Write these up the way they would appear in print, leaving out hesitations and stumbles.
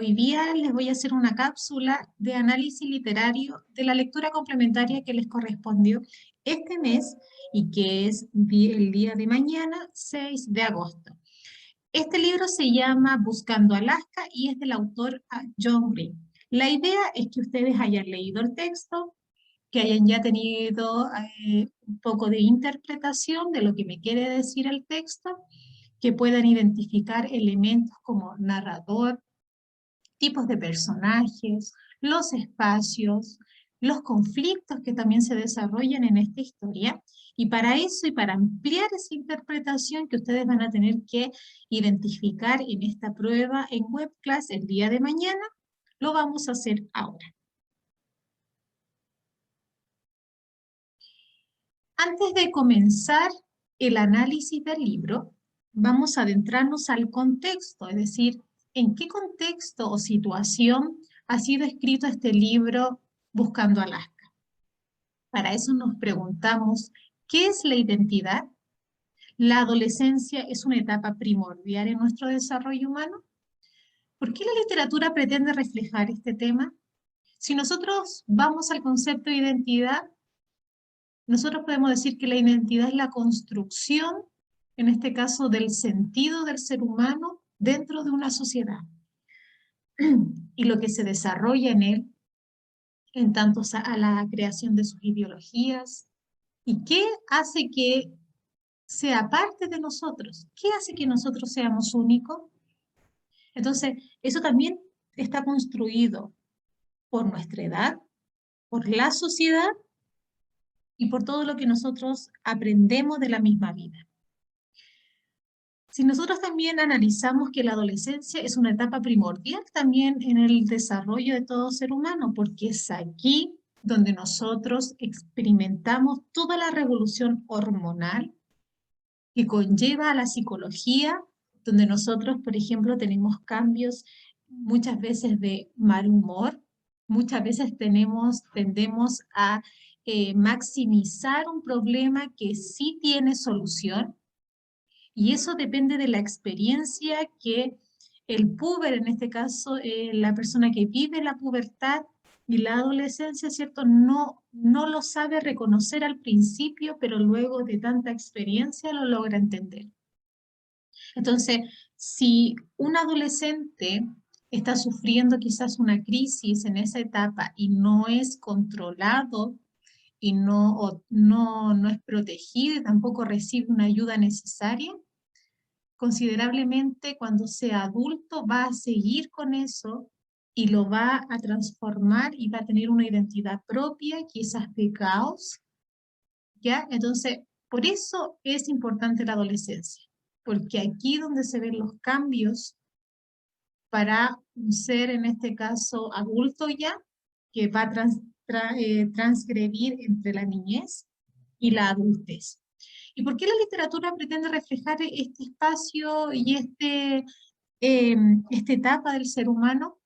Hoy día les voy a hacer una cápsula de análisis literario de la lectura complementaria que les correspondió este mes y que es el día de mañana, 6 de agosto. Este libro se llama Buscando Alaska y es del autor John Green. La idea es que ustedes hayan leído el texto, que hayan ya tenido un poco de interpretación de lo que me quiere decir el texto, que puedan identificar elementos como narrador, tipos de personajes, los espacios, los conflictos que también se desarrollan en esta historia. Y para eso y para ampliar esa interpretación que ustedes van a tener que identificar en esta prueba en webclass el día de mañana, lo vamos a hacer ahora. Antes de comenzar el análisis del libro, vamos a adentrarnos al contexto, es decir, en qué contexto o situación ha sido escrito este libro Buscando Alaska. Para eso nos preguntamos, ¿qué es la identidad? ¿La adolescencia es una etapa primordial en nuestro desarrollo humano? ¿Por qué la literatura pretende reflejar este tema? Si nosotros vamos al concepto de identidad, nosotros podemos decir que la identidad es la construcción, en este caso, del sentido del ser humano dentro de una sociedad. Y lo que se desarrolla en él, en tanto a la creación de sus ideologías, y qué hace que sea parte de nosotros, qué hace que nosotros seamos únicos. Entonces, eso también está construido por nuestra edad, por la sociedad y por todo lo que nosotros aprendemos de la misma vida. Si nosotros también analizamos que la adolescencia es una etapa primordial también en el desarrollo de todo ser humano, porque es aquí donde nosotros experimentamos toda la revolución hormonal que conlleva a la psicología, donde nosotros, por ejemplo, tenemos cambios muchas veces de mal humor, muchas veces tendemos a maximizar un problema que sí tiene solución, y eso depende de la experiencia que el puber, en este caso, la persona que vive la pubertad y la adolescencia, ¿cierto? No lo sabe reconocer al principio, pero luego de tanta experiencia lo logra entender. Entonces, si un adolescente está sufriendo quizás una crisis en esa etapa y no es controlado y no es protegido y tampoco recibe una ayuda necesaria, considerablemente cuando sea adulto va a seguir con eso y lo va a transformar y va a tener una identidad propia, quizás de caos, ¿ya? Entonces, por eso es importante la adolescencia, porque aquí donde se ven los cambios para un ser, en este caso adulto ya, que va a transgredir entre la niñez y la adultez. ¿Y por qué la literatura pretende reflejar este espacio y esta etapa del ser humano?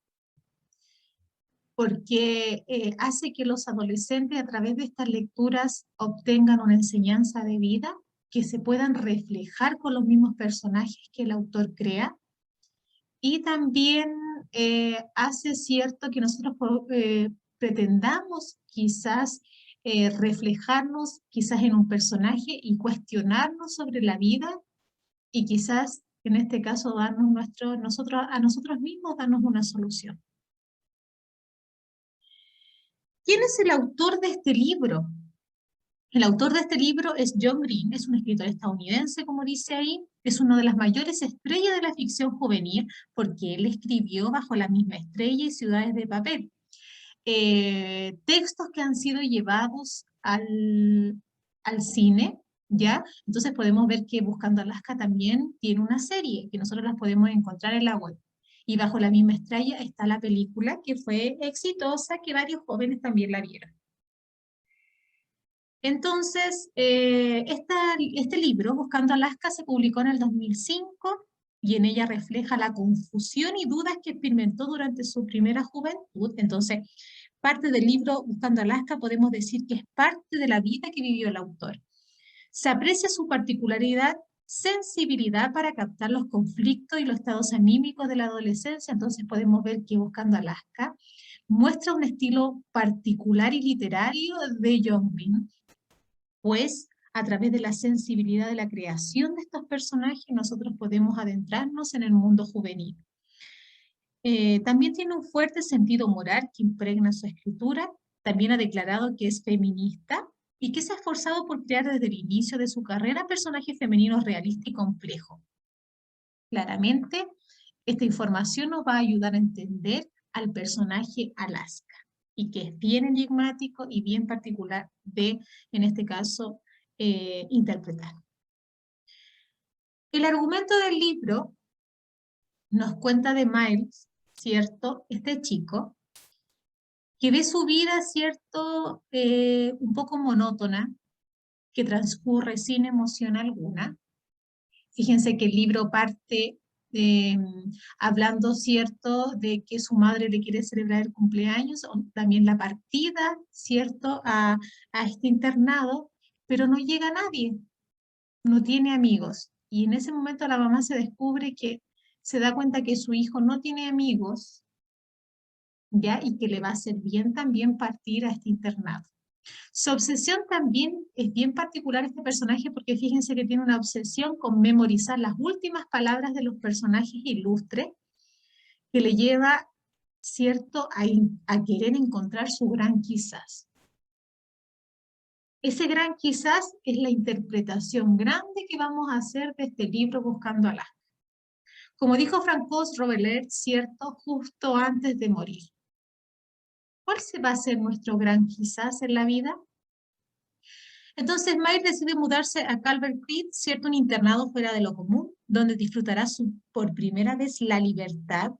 Porque hace que los adolescentes a través de estas lecturas obtengan una enseñanza de vida, que se puedan reflejar con los mismos personajes que el autor crea, y también hace cierto que nosotros pretendamos quizás reflejarnos quizás en un personaje y cuestionarnos sobre la vida y quizás en este caso darnos a nosotros mismos darnos una solución. ¿Quién es el autor de este libro? El autor de este libro es John Green, es un escritor estadounidense, como dice ahí, es una de las mayores estrellas de la ficción juvenil, porque él escribió Bajo la misma estrella y Ciudades de papel. Textos que han sido llevados al cine, ¿ya? Entonces podemos ver que Buscando Alaska también tiene una serie, que nosotros las podemos encontrar en la web. Y Bajo la misma estrella está la película, que fue exitosa, que varios jóvenes también la vieron. Entonces, este libro, Buscando Alaska, se publicó en el 2005 y en ella refleja la confusión y dudas que experimentó durante su primera juventud. Entonces, parte del libro Buscando Alaska podemos decir que es parte de la vida que vivió el autor. Se aprecia su particularidad sensibilidad para captar los conflictos y los estados anímicos de la adolescencia. Entonces podemos ver que Buscando a Alaska muestra un estilo particular y literario de John Green, pues a través de la sensibilidad de la creación de estos personajes nosotros podemos adentrarnos en el mundo juvenil. También tiene un fuerte sentido moral que impregna su escritura. También ha declarado que es feminista y que se ha esforzado por crear desde el inicio de su carrera personajes femeninos realistas y complejos. Claramente, esta información nos va a ayudar a entender al personaje Alaska, y que es bien enigmático y bien particular de, en este caso, interpretar. El argumento del libro nos cuenta de Miles, ¿cierto? Este chico, que ve su vida, ¿cierto? Un poco monótona, que transcurre sin emoción alguna. Fíjense que el libro parte hablando, ¿cierto?, de que su madre le quiere celebrar el cumpleaños, o también la partida, ¿cierto?, a este internado, pero no llega nadie, no tiene amigos. Y en ese momento la mamá se descubre que se da cuenta que su hijo no tiene amigos, ¿ya? Y que le va a hacer bien también partir a este internado. Su obsesión también es bien particular este personaje, porque fíjense que tiene una obsesión con memorizar las últimas palabras de los personajes ilustres, que le lleva, ¿cierto?, a querer encontrar su gran quizás. Ese gran quizás es la interpretación grande que vamos a hacer de este libro Buscando a Alaska. Como dijo Francois Robert, ¿cierto?, justo antes de morir. ¿Cuál se va a ser nuestro gran quizás en la vida? Entonces Miles decide mudarse a Calvert Creek, ¿cierto? Un internado fuera de lo común, donde disfrutará por primera vez la libertad,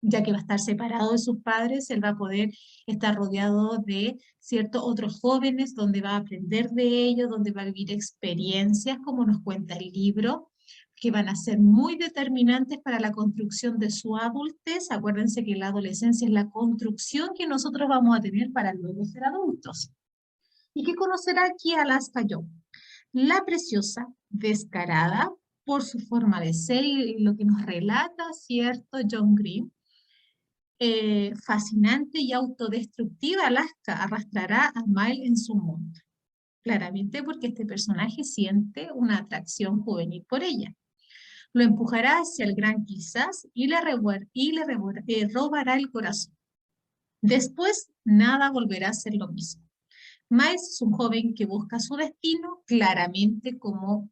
ya que va a estar separado de sus padres. Él va a poder estar rodeado de, ¿cierto?, otros jóvenes, donde va a aprender de ellos, donde va a vivir experiencias, como nos cuenta el libro, que van a ser muy determinantes para la construcción de su adultez. Acuérdense que la adolescencia es la construcción que nosotros vamos a tener para luego ser adultos. ¿Y qué conocerá aquí Alaska Young? La preciosa, descarada por su forma de ser y lo que nos relata, ¿cierto?, John Green, fascinante y autodestructiva Alaska arrastrará a Miles en su mundo. Claramente porque este personaje siente una atracción juvenil por ella. Lo empujará hacia el gran quizás y le robará el corazón. Después, nada volverá a ser lo mismo. Miles es un joven que busca su destino, claramente como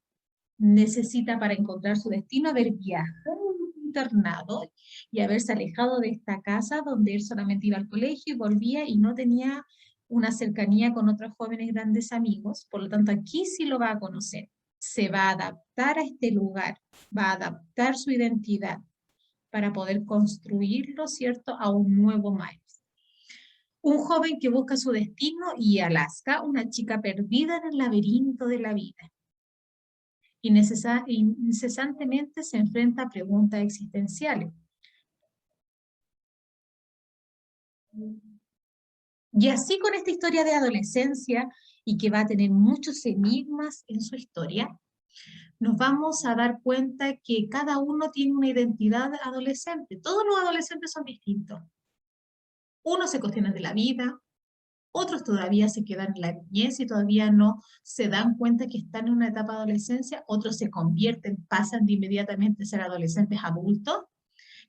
necesita para encontrar su destino haber viajado a un internado y haberse alejado de esta casa donde él solamente iba al colegio y volvía y no tenía una cercanía con otros jóvenes grandes amigos. Por lo tanto, aquí sí lo va a conocer. Se va a adaptar a este lugar, va a adaptar su identidad para poder construirlo, ¿cierto?, a un nuevo Miles. Un joven que busca su destino, y Alaska, una chica perdida en el laberinto de la vida. Incesantemente se enfrenta a preguntas existenciales. Y así con esta historia de adolescencia, y que va a tener muchos enigmas en su historia, nos vamos a dar cuenta que cada uno tiene una identidad adolescente. Todos los adolescentes son distintos. Unos se cuestionan de la vida, otros todavía se quedan en la niñez y todavía no se dan cuenta que están en una etapa de adolescencia, otros se convierten, pasan de inmediatamente a ser adolescentes adultos.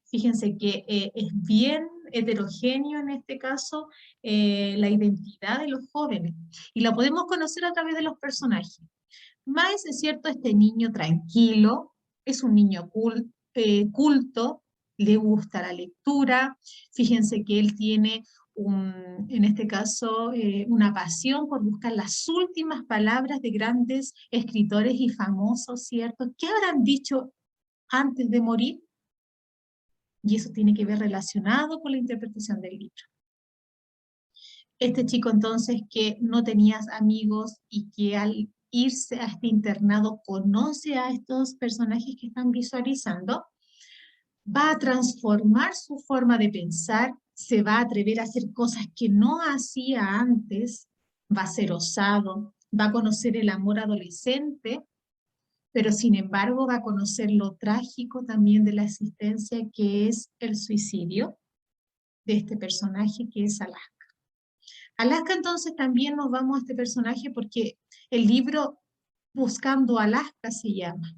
Fíjense que es bien heterogéneo en este caso la identidad de los jóvenes, y la podemos conocer a través de los personajes. Miles, es cierto, este niño tranquilo, es un niño culto, le gusta la lectura. Fíjense que él tiene en este caso, una pasión por buscar las últimas palabras de grandes escritores y famosos, ¿cierto? ¿Qué habrán dicho antes de morir? Y eso tiene que ver relacionado con la interpretación del libro. Este chico entonces que no tenía amigos y que al irse a este internado conoce a estos personajes que están visualizando, va a transformar su forma de pensar, se va a atrever a hacer cosas que no hacía antes, va a ser osado, va a conocer el amor adolescente, pero sin embargo va a conocer lo trágico también de la existencia, que es el suicidio de este personaje que es Alaska. Alaska, entonces también nos vamos a este personaje porque el libro Buscando Alaska se llama.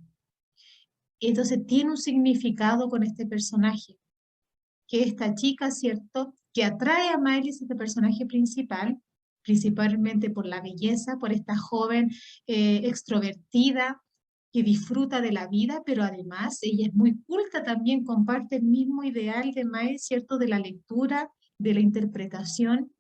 Entonces tiene un significado con este personaje, que esta chica, ¿cierto?, que atrae a Miley, este personaje principal, principalmente por la belleza, por esta joven extrovertida que disfruta de la vida, pero además ella es muy culta también, comparte el mismo ideal de Miley, ¿cierto?, de la lectura, de la interpretación,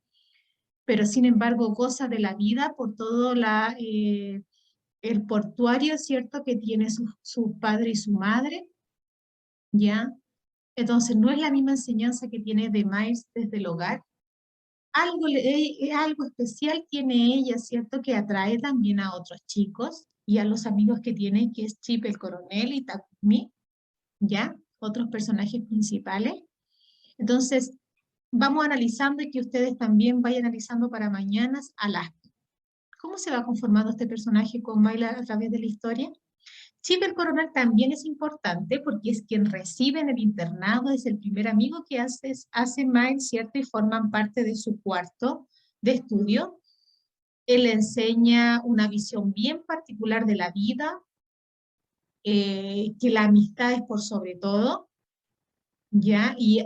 pero sin embargo goza de la vida por todo el portuario, ¿cierto?, que tiene su padre y su madre, ¿ya? Entonces, no es la misma enseñanza que tiene de Miles desde el hogar. Algo especial tiene ella, ¿cierto?, que atrae también a otros chicos y a los amigos que tiene, que es Chip el coronel y Takumi, ¿ya? Otros personajes principales. Entonces, vamos analizando y que ustedes también vayan analizando para mañana Alaska. ¿Cómo se va conformando este personaje con Miley a través de la historia? Chip el coronel también es importante porque es quien recibe en el internado, es el primer amigo que hace Miles, ¿cierto? Y forman parte de su cuarto de estudio. Él enseña una visión bien particular de la vida, que la amistad es por sobre todo, ¿ya? Y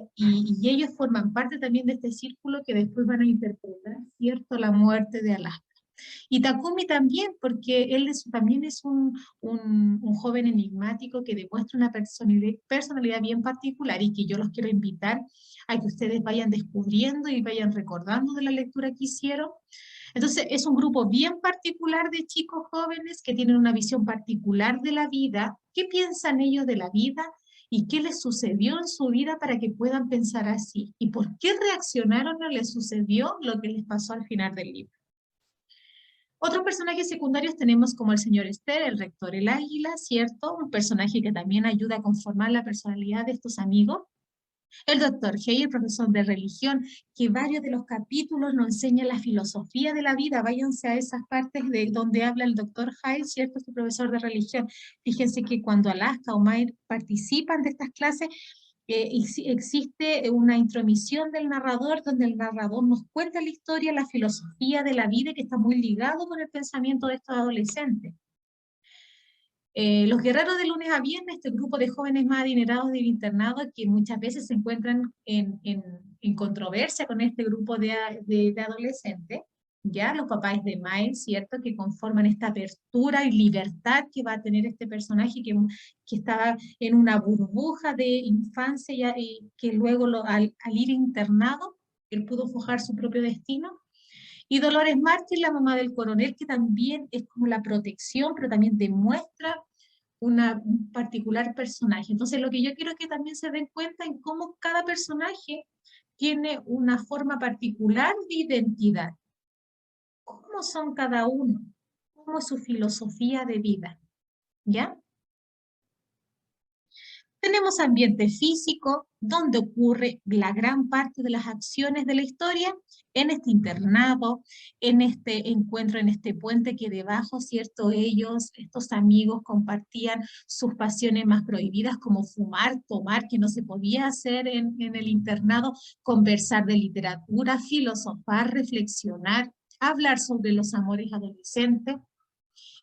ellos forman parte también de este círculo que después van a interpretar, ¿cierto?, la muerte de Alaska. Y Takumi también, porque también es un joven enigmático que demuestra una personalidad bien particular y que yo los quiero invitar a que ustedes vayan descubriendo y vayan recordando de la lectura que hicieron. Entonces, es un grupo bien particular de chicos jóvenes que tienen una visión particular de la vida. ¿Qué piensan ellos de la vida? ¿Y qué les sucedió en su vida para que puedan pensar así? ¿Y por qué reaccionaron o les sucedió lo que les pasó al final del libro? Otros personajes secundarios tenemos como el señor Esther, el rector el águila, ¿cierto? Un personaje que también ayuda a conformar la personalidad de estos amigos. El doctor Hay, el profesor de religión, que varios de los capítulos nos enseña la filosofía de la vida. Váyanse a esas partes de donde habla el doctor Hay, ¿cierto? Este profesor de religión. Fíjense que cuando Alaska o Mayr participan de estas clases, existe una intromisión del narrador donde el narrador nos cuenta la historia, la filosofía de la vida que está muy ligado con el pensamiento de estos adolescentes. Los guerreros de lunes a viernes, este grupo de jóvenes más adinerados del internado que muchas veces se encuentran en controversia con este grupo de adolescentes, ya los papás de Miles, ¿cierto?, que conforman esta apertura y libertad que va a tener este personaje que estaba en una burbuja de infancia y que luego al ir internado, él pudo forjar su propio destino. Y Dolores Mártir, la mamá del coronel, que también es como la protección, pero también demuestra un particular personaje. Entonces, lo que yo quiero es que también se den cuenta en cómo cada personaje tiene una forma particular de identidad. ¿Cómo son cada uno? ¿Cómo es su filosofía de vida? ¿Ya? Tenemos ambiente físico, donde ocurre la gran parte de las acciones de la historia, en este internado, en este encuentro, en este puente que debajo, ¿cierto? Ellos, estos amigos, compartían sus pasiones más prohibidas, como fumar, tomar, que no se podía hacer en el internado, conversar de literatura, filosofar, reflexionar, hablar sobre los amores adolescentes,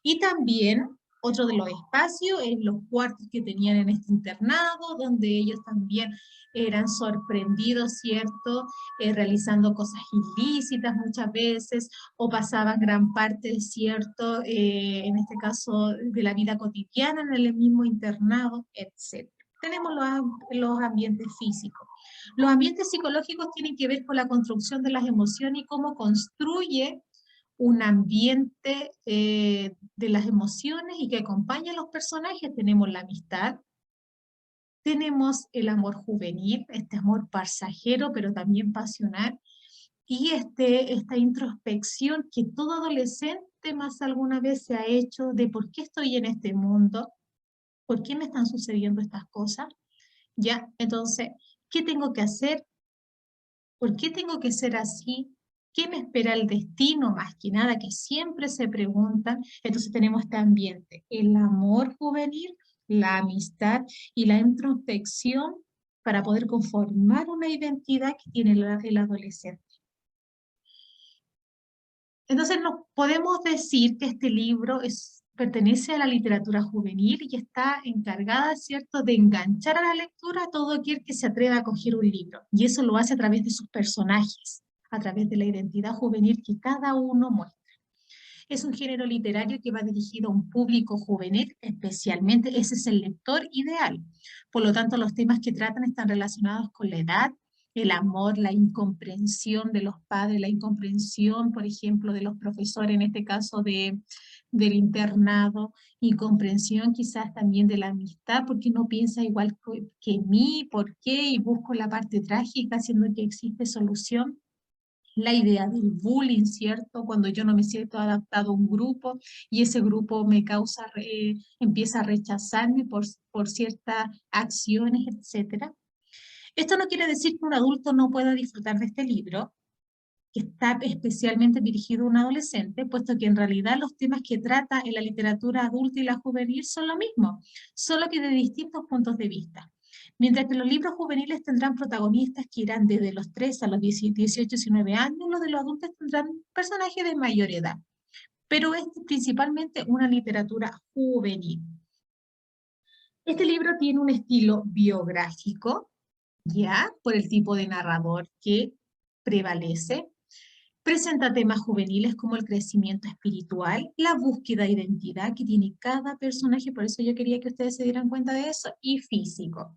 y también otro de los espacios es los cuartos que tenían en este internado, donde ellos también eran sorprendidos, ¿cierto? Realizando cosas ilícitas muchas veces, o pasaban gran parte, ¿cierto? En este caso, de la vida cotidiana en el mismo internado, etc. Tenemos los ambientes físicos. Los ambientes psicológicos tienen que ver con la construcción de las emociones y cómo construye un ambiente de las emociones y que acompaña a los personajes. Tenemos la amistad, tenemos el amor juvenil, este amor pasajero, pero también pasional, y esta introspección que todo adolescente más alguna vez se ha hecho de por qué estoy en este mundo, por qué me están sucediendo estas cosas, ¿ya? Entonces, ¿qué tengo que hacer? ¿Por qué tengo que ser así? ¿Qué me espera el destino? Más que nada, que siempre se preguntan. Entonces tenemos este ambiente, el amor juvenil, la amistad y la introspección para poder conformar una identidad que tiene el adolescente. Entonces nos podemos decir que este libro pertenece a la literatura juvenil y está encargada, ¿cierto?, de enganchar a la lectura a todo aquel que se atreva a coger un libro. Y eso lo hace a través de sus personajes, a través de la identidad juvenil que cada uno muestra. Es un género literario que va dirigido a un público juvenil, especialmente ese es el lector ideal. Por lo tanto, los temas que tratan están relacionados con la edad, el amor, la incomprensión de los padres, la incomprensión, por ejemplo, de los profesores, en este caso del internado, incomprensión quizás también de la amistad, porque no piensa igual que mí, por qué, y busco la parte trágica, siendo que existe solución. La idea del bullying, ¿cierto? Cuando yo no me siento adaptado a un grupo y ese grupo me causa, empieza a rechazarme por ciertas acciones, etcétera. Esto no quiere decir que un adulto no pueda disfrutar de este libro, que está especialmente dirigido a un adolescente, puesto que en realidad los temas que trata en la literatura adulta y la juvenil son lo mismo, solo que de distintos puntos de vista. Mientras que los libros juveniles tendrán protagonistas que irán desde los 3 a los 18, 19 años, los de los adultos tendrán personajes de mayor edad. Pero es principalmente una literatura juvenil. Este libro tiene un estilo biográfico, ya, por el tipo de narrador que prevalece. Presenta temas juveniles como el crecimiento espiritual, la búsqueda de identidad que tiene cada personaje, por eso yo quería que ustedes se dieran cuenta de eso, y físico.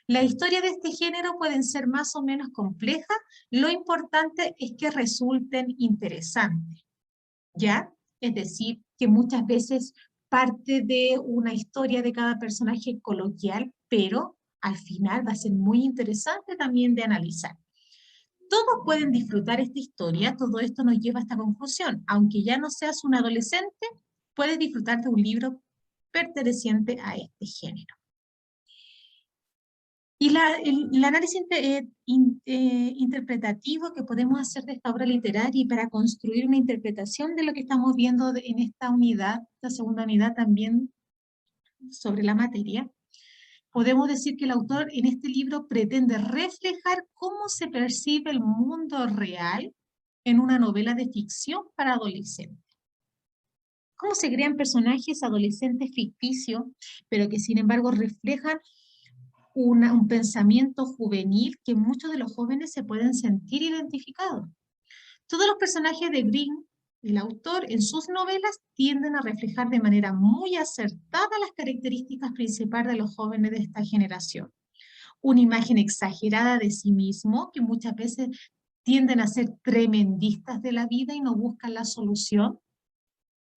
La historia de este género pueden ser más o menos complejas, lo importante es que resulten interesantes, ¿ya? Es decir, que muchas veces parte de una historia de cada personaje coloquial, pero al final va a ser muy interesante también de analizar. Todos pueden disfrutar esta historia, todo esto nos lleva a esta conclusión. Aunque ya no seas un adolescente, puedes disfrutar de un libro perteneciente a este género. Y el análisis interpretativo que podemos hacer de esta obra literaria y para construir una interpretación de lo que estamos viendo en esta unidad, esta segunda unidad también sobre la materia, podemos decir que el autor en este libro pretende reflejar cómo se percibe el mundo real en una novela de ficción para adolescentes. Cómo se crean personajes adolescentes ficticios, pero que sin embargo reflejan un pensamiento juvenil que muchos de los jóvenes se pueden sentir identificados. Todos los personajes de Green, el autor, en sus novelas tienden a reflejar de manera muy acertada las características principales de los jóvenes de esta generación. Una imagen exagerada de sí mismo, que muchas veces tienden a ser tremendistas de la vida y no buscan la solución.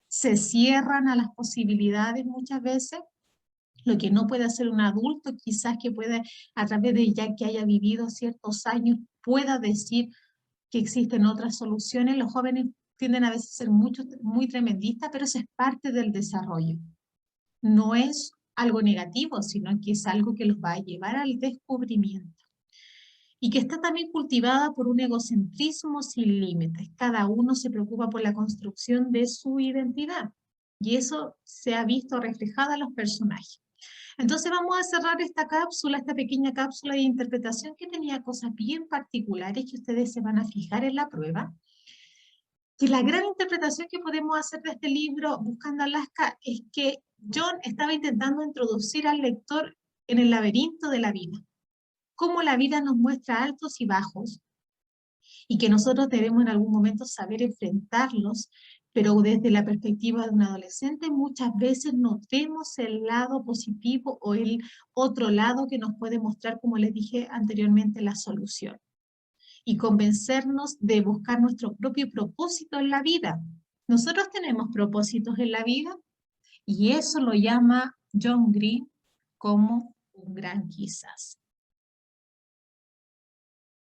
Se cierran a las posibilidades muchas veces, lo que no puede hacer un adulto, quizás que pueda, a través de ya que haya vivido ciertos años, pueda decir que existen otras soluciones. Los jóvenes tienden a veces a ser muy tremendistas, pero eso es parte del desarrollo. No es algo negativo, sino que es algo que los va a llevar al descubrimiento. Y que está también cultivada por un egocentrismo sin límites. Cada uno se preocupa por la construcción de su identidad. Y eso se ha visto reflejado en los personajes. Entonces vamos a cerrar esta cápsula, esta pequeña cápsula de interpretación que tenía cosas bien particulares que ustedes se van a fijar en la prueba. Que la gran interpretación que podemos hacer de este libro, Buscando a Alaska, es que John estaba intentando introducir al lector en el laberinto de la vida. Cómo la vida nos muestra altos y bajos, y que nosotros debemos en algún momento saber enfrentarlos, pero desde la perspectiva de un adolescente muchas veces no vemos el lado positivo o el otro lado que nos puede mostrar, como les dije anteriormente, la solución. Y convencernos de buscar nuestro propio propósito en la vida. Nosotros tenemos propósitos en la vida y eso lo llama John Green como un gran quizás.